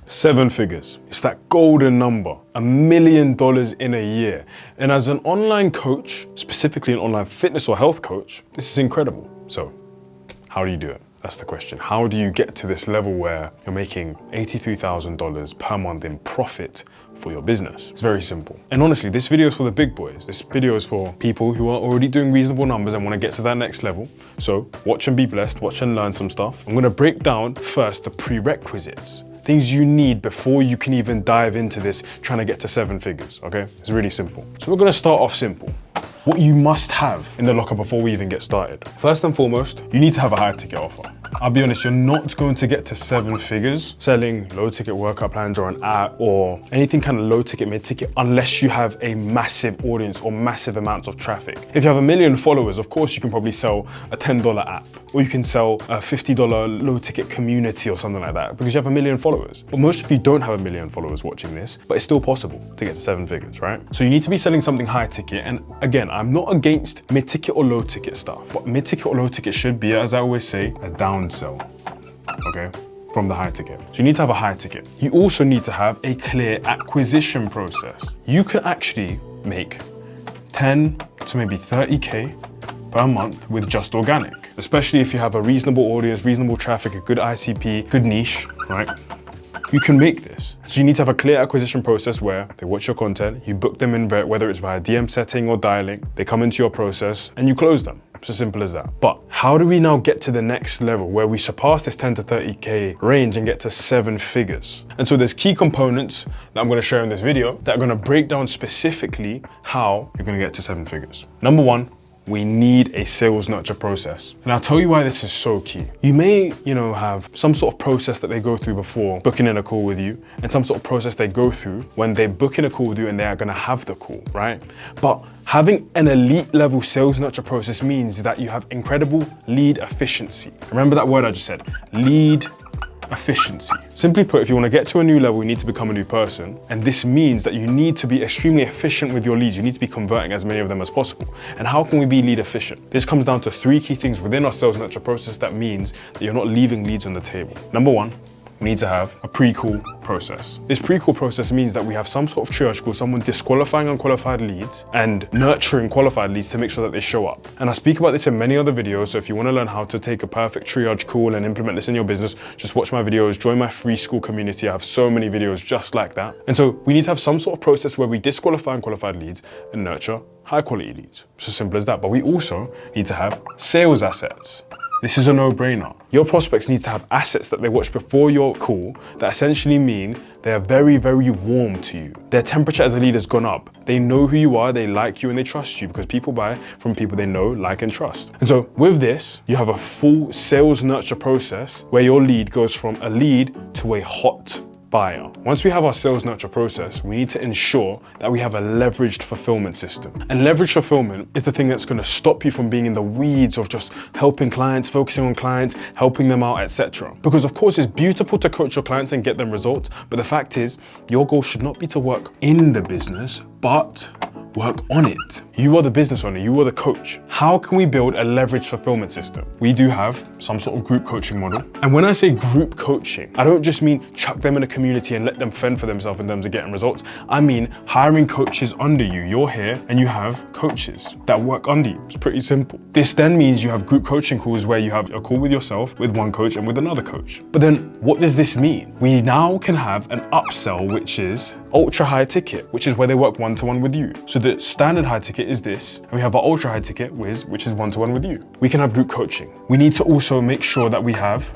7 figures. It's that golden number, $1 million in a year. And as an online coach, specifically an online fitness or health coach, this is incredible. So how do you do it? That's the question. How do you get to this level where you're making $83,000 per month in profit for your business? It's very simple. And honestly, this video is for the big boys. This video is for people who are already doing reasonable numbers and want to get to that next level. So watch and be blessed, watch and learn some stuff. I'm going to break down first the prerequisites, things you need before you can even dive into this, trying to get to 7 figures, okay? It's really simple. So we're going to start off simple. What you must have in the locker before we even get started. First and foremost, you need to have a high ticket offer. I'll be honest, you're not going to get to 7 figures selling low ticket workout plans or an app or anything kind of low ticket, mid ticket, unless you have a massive audience or massive amounts of traffic. If you have 1 million followers, of course you can probably sell a $10 app, or you can sell a $50 low ticket community or something like that because you have 1 million followers. But most of you don't have 1 million followers watching this, but it's still possible to get to 7 figures, right? So you need to be selling something high ticket. And again, I'm not against mid ticket or low ticket stuff, but mid ticket or low ticket should be, as I always say, a down sell, okay, from the high ticket. So you need to have a high ticket. You also need to have a clear acquisition process. You can actually make 10 to maybe 30K per month with just organic, especially if you have a reasonable audience, reasonable traffic, a good ICP, good niche, right? You can make this. So you need to have a clear acquisition process where they watch your content, you book them in, whether it's via DM setting or dialing, they come into your process and you close them. It's as simple as that. But how do we now get to the next level where we surpass this 10 to 30K range and get to 7 figures? And so there's key components that I'm gonna share in this video that are gonna break down specifically how you're gonna get to 7 figures. Number one, we need a sales nurture process. And I'll tell you why this is so key. You may, have some sort of process that they go through before booking in a call with you, and some sort of process they go through when they book in a call with you and they are gonna have the call, right? But having an elite level sales nurture process means that you have incredible lead efficiency. Remember that word I just said, lead efficiency. Simply put, if you want to get to a new level, you need to become a new person. And this means that you need to be extremely efficient with your leads. You need to be converting as many of them as possible. And how can we be lead efficient? This comes down to 3 key things within our sales nurture process that means that you're not leaving leads on the table. Number 1, we need to have a pre-call process. This pre-call process means that we have some sort of triage call, someone disqualifying unqualified leads and nurturing qualified leads to make sure that they show up. And I speak about this in many other videos, so if you want to learn how to take a perfect triage call and implement this in your business, just watch my videos, join my free school community. I have so many videos just like that. And so we need to have some sort of process where we disqualify unqualified leads and nurture high quality leads. It's as simple as that. But we also need to have sales assets. This is a no-brainer. Your prospects need to have assets that they watch before your call that essentially mean they are very, very warm to you. Their temperature as a lead has gone up. They know who you are, they like you, and they trust you because people buy from people they know, like, and trust. And so with this, you have a full sales nurture process where your lead goes from a lead to a hot buyer. Once we have our sales nurture process, we need to ensure that we have a leveraged fulfillment system. And leveraged fulfillment is the thing that's going to stop you from being in the weeds of just helping clients, focusing on clients, helping them out, etc. Because of course it's beautiful to coach your clients and get them results, but the fact is your goal should not be to work in the business, but work on it. You are the business owner, you are the coach. How can we build a leveraged fulfillment system? We do have some sort of group coaching model. And when I say group coaching, I don't just mean chuck them in a community and let them fend for themselves in terms of getting results. I mean hiring coaches under you. You're here and you have coaches that work under you. It's pretty simple. This then means you have group coaching calls where you have a call with yourself, with one coach and with another coach. But then what does this mean? We now can have an upsell, which is ultra high ticket, which is where they work one-to-one with you. So the standard high ticket is this, and we have our ultra high ticket, which is one-to-one with you. We can have group coaching. We need to also make sure that we have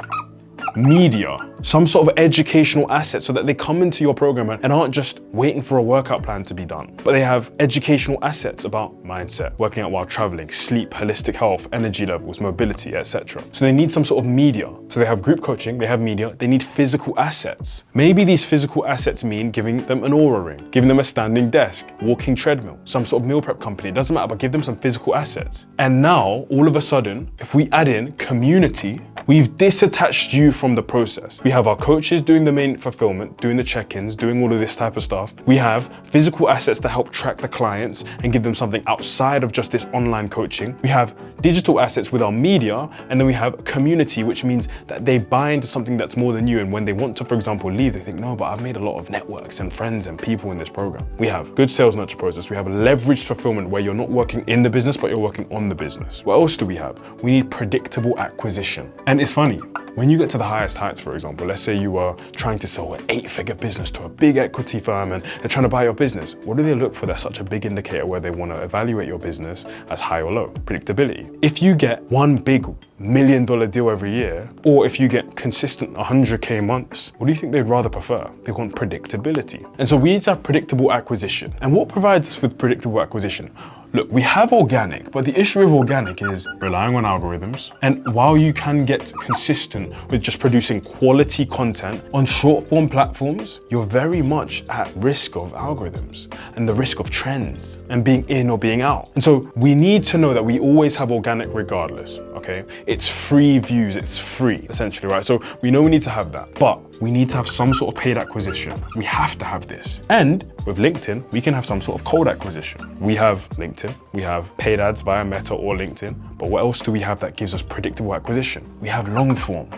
media, some sort of educational asset so that they come into your program and aren't just waiting for a workout plan to be done, but they have educational assets about mindset, working out while traveling, sleep, holistic health, energy levels, mobility, etc. So they need some sort of media. So they have group coaching, they have media, they need physical assets. Maybe these physical assets mean giving them an Oura ring, giving them a standing desk, walking treadmill, some sort of meal prep company, it doesn't matter, but give them some physical assets. And now, all of a sudden, if we add in community, we've disattached you from the process. We have our coaches doing the main fulfillment, doing the check-ins, doing all of this type of stuff. We have physical assets to help track the clients and give them something outside of just this online coaching. We have digital assets with our media, and then we have a community, which means that they buy into something that's more than you. And when they want to, for example, leave, they think, no, but I've made a lot of networks and friends and people in this program. We have good sales nurture process. We have leveraged fulfillment where you're not working in the business, but you're working on the business. What else do we have? We need predictable acquisition. And it's funny, when you get to the highest heights, for example, let's say you are trying to sell an 8-figure business to a big equity firm and they're trying to buy your business. What do they look for? That's such a big indicator where they want to evaluate your business as high or low. Predictability. If you get one big $1 million deal every year, or if you get consistent 100K months, what do you think they'd rather prefer? They want predictability. And so we need to have predictable acquisition. And what provides us with predictable acquisition? Look, we have organic, but the issue with organic is relying on algorithms. And while you can get consistent with just producing quality content on short form platforms, you're very much at risk of algorithms and the risk of trends and being in or being out. And so we need to know that we always have organic regardless, okay? It's free views, it's free essentially, right? So we know we need to have that, but we need to have some sort of paid acquisition. We have to have this. And with LinkedIn, we can have some sort of cold acquisition. We have LinkedIn, we have paid ads via Meta or LinkedIn, but what else do we have that gives us predictable acquisition? We have long form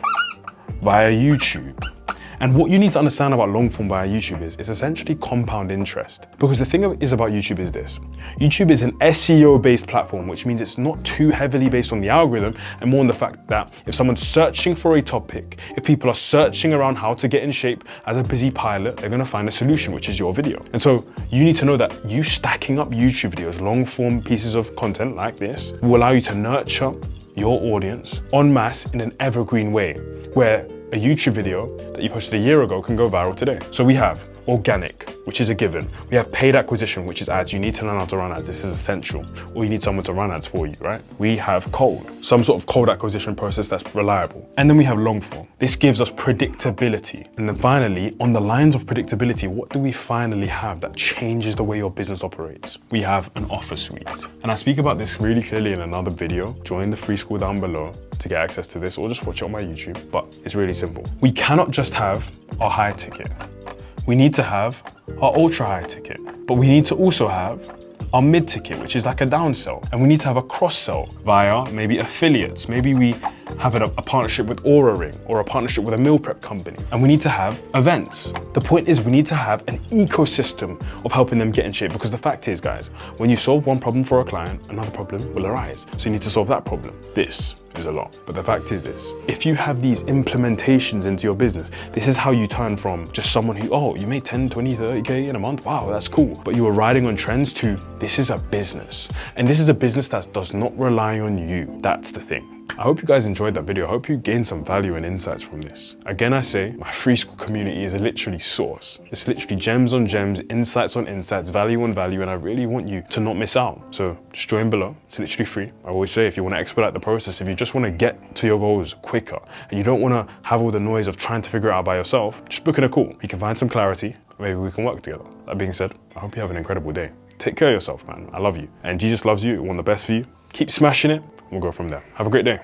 via YouTube. And what you need to understand about long form via YouTube is it's essentially compound interest. Because the thing is about YouTube is this. YouTube is an SEO-based platform, which means it's not too heavily based on the algorithm and more on the fact that if someone's searching for a topic, if people are searching around how to get in shape as a busy pilot, they're gonna find a solution, which is your video. And so you need to know that you stacking up YouTube videos, long form pieces of content like this, will allow you to nurture your audience en masse in an evergreen way, where a YouTube video that you posted a year ago can go viral today. So we have organic, which is a given. We have paid acquisition, which is ads. You need to learn how to run ads. This is essential. Or you need someone to run ads for you, right? We have cold, some sort of cold acquisition process that's reliable. And then we have long form. This gives us predictability. And then finally, on the lines of predictability, what do we finally have that changes the way your business operates? We have an offer suite. And I speak about this really clearly in another video. Join the free school down below to get access to this, or just watch it on my YouTube. But it's really simple. We cannot just have our high ticket. We need to have our ultra high ticket, but we need to also have our mid ticket, which is like a downsell. And we need to have a cross sell via maybe affiliates. Maybe we have a partnership with Aura Ring or a partnership with a meal prep company. And we need to have events. The point is we need to have an ecosystem of helping them get in shape, because the fact is, guys, when you solve one problem for a client, another problem will arise. So you need to solve that problem. This is a lot. But the fact is this, if you have these implementations into your business, this is how you turn from just someone who, oh, you made 10, 20, 30K in a month. Wow, that's cool. But you were riding on trends to, this is a business. And this is a business that does not rely on you. That's the thing. I hope you guys enjoyed that video. I hope you gained some value and insights from this. Again, I say my free school community is literally source. It's literally gems on gems, insights on insights, value on value, and I really want you to not miss out. So just join below. It's literally free. I always say if you want to expedite the process, if you just want to get to your goals quicker and you don't want to have all the noise of trying to figure it out by yourself, just book in a call. You can find some clarity. Maybe we can work together. That being said, I hope you have an incredible day. Take care of yourself, man. I love you. And Jesus loves you. We want the best for you. Keep smashing it. We'll go from there. Have a great day.